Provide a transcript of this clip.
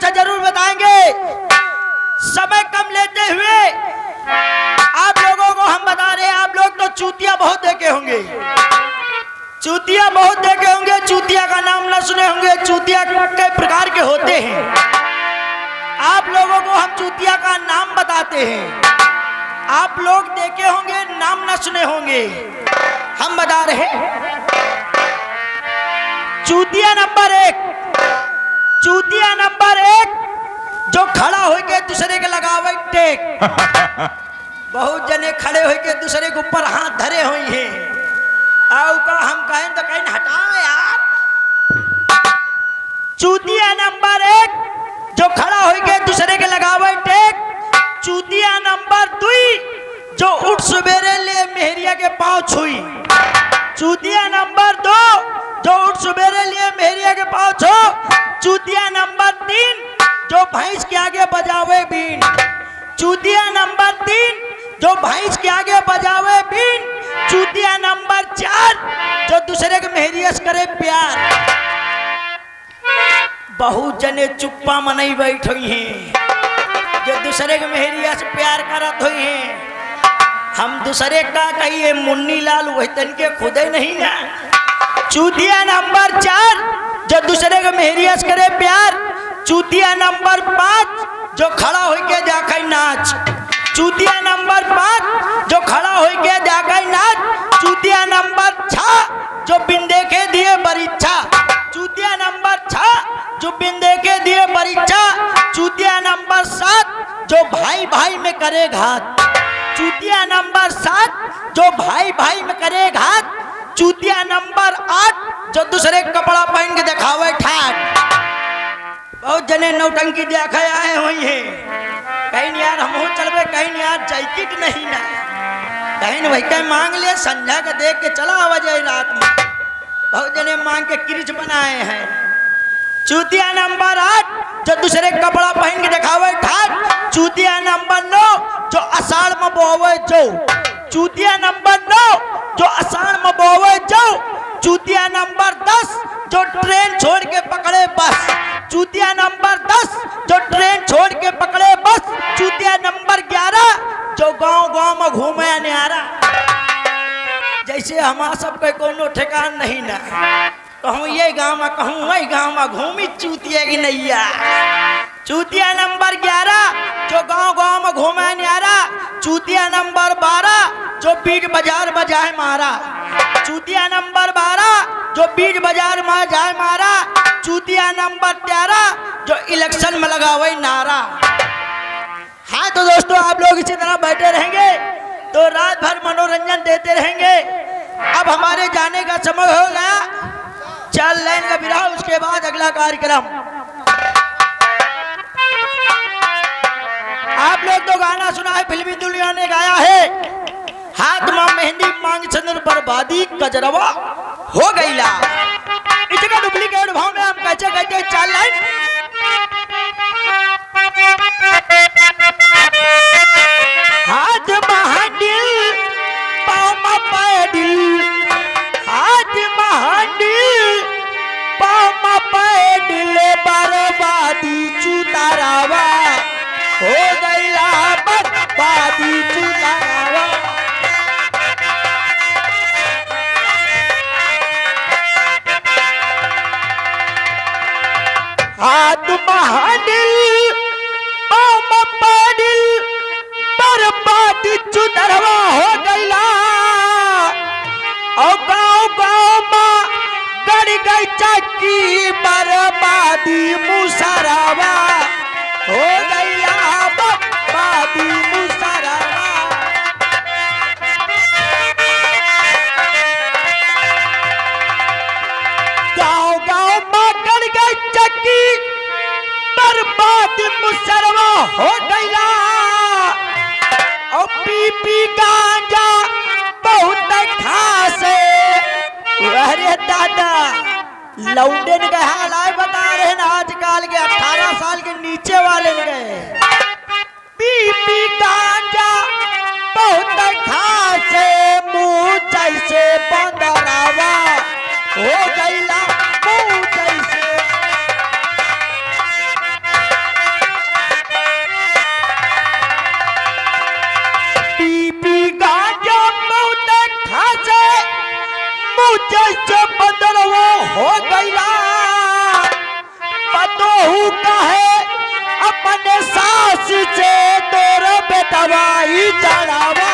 कुछ जरूर बताएंगे। समय कम लेते हुए आप लोगों को हम बता रहे हैं, आप लोग तो चूतिया बहुत देखे होंगे, चूतिया बहुत देखे होंगे, चूतिया का नाम ना सुने होंगे। चूतिया कई प्रकार के होते हैं, आप लोगों को हम चूतिया का नाम बताते हैं। आप लोग देखे होंगे, नाम ना सुने होंगे, हम बता रहे हैं। चूतिया नंबर 1, चूतिया नंबर 1 जो खड़ा होके दूसरे के लगावे टेक। बहुत जने खड़े होके दूसरे के ऊपर हाथ धरे हुए हैं, आओ का हम कहें तो कहीं हटाओ यार। चूतिया नंबर 1 जो खड़ा होके दूसरे के लगावे टेक। चूतिया नंबर 2 जो उठ सवेरे ले मेहरिया के पांव छुई। चूतिया नंबर 2 जो उठ सवेरे लिए मेहरिया के पांव छू। चूतिया नंबर 3 जो भैंस के आगे बजावे बीन। चूतिया नंबर 3 जो भैंस के आगे बजावे बीन। चूतिया नंबर 4 जो दूसरे के मेहरिया से करे प्यार। बहुत जने चुप्पा मनई बैठ हुई हैं, जो दूसरे के मेहरिया से प्यार करत हुई हैं। हम दूसरे का कहिए मुन्नी लाल वही तन के खुदे नहीं ना। चूतिया नंबर 4 जो दूसरे के मेहरिया से करे प्यार। चूतिया नंबर 5 जो खड़ा होके जाके नाच। चूतिया नंबर 5 जो खड़ा होके जाके नाच। चूतिया नंबर 6 जो बिन देखे दिए परीक्षा। चूतिया नंबर 6 जो बिन देखे दिए परीक्षा। चूतिया नंबर 7 जो भाई भाई में करे घात। चूतिया नंबर 7 जो भाई भाई में करे घात। चूतिया नंबर 8 जो दूसरे कपड़ा पहन के दिखावे ठाट। बहुत जने नौटंकी देखे आए हुई हैं, कहीं यार हम हो चलबे, कहीं यार जैकेट नहीं ना, कहीं वही कहीं मांग ले संध्या के देख के चला आवाज रात में। बहुत जने मांग के क्रिच बनाए हैं। चूतिया नंबर 8 जो दूसरे कपड़ा पहन के दिखावे ठाट। चूतिया नंबर 9 जो अषाढ़ में बोवे जो। चूतिया नंबर 9 जो अषाढ़ में बोवे जो। चूतिया नंबर 10 जो ट्रेन छोड़ के पकड़े बस। चूतिया नंबर 10 जो ट्रेन छोड़ के पकड़े बस। चूतिया नंबर 11 जो गांव-गांव में घूमे न्यारा। जैसे हमारा सबके कोनो ठिकान नहीं ना, कहूँ ये गांव में, कहूँ वही गांव में घूमी चूतिया की नैया। चूतिया नंबर 11 जो गांव-गांव में घूमे न्यारा। चूतिया नंबर 12 जो बीट बाजार बजाए मारा। चूतिया नंबर 12 जो बीट बाजार में जाए मारा। चूतिया नंबर 13 जो इलेक्शन में लगावे नारा। हाँ तो दोस्तों, आप लोग इसी तरह बैठे रहेंगे तो रात भर मनोरंजन देते रहेंगे। अब हमारे जाने का समय हो गया, चल लाइन का विराम, उसके बाद अगला कार्यक्रम। आप लोग तो गाना सुना है, फिल्मी दुनिया ने गाया है। हाथ में मेहंदी मांग चंद्र बर्बादी कजरवा हो गईला। इसका डुप्लीकेट भाव में हम कैसे कहते चल लाइन। हाथ महाडिल पाँव में पैडिल। हाथ महाडिल पाँव में पैडिल बर्बादी चुतारावा हो गईला। बर्बादी चुतारावा। हाथ महाडिल पाँव में पैडिल बर्बादी चुतारावा हो गईला। और गाँव-गाँव में गड़ गई चक्की बर्बादी मुसरावा हो गईला। बर्बादी मुसरावा। गाँव-गाँव में गड़ गई चक्की बर्बादी मुसरावा हो गईला। और पी गांजा बहुत खासे। अरे दादा, लौंडे ने गए हालाय बता रहे हैं आजकल के 18 साल के नीचे वाले ने गए। पी गांजा बहुत खासे, मुँह जैसे बंदरावा हो गईला। मुँह जैसे हो गईला पतोहू कहे अपने सास से तोर बेटवाई चढ़ावा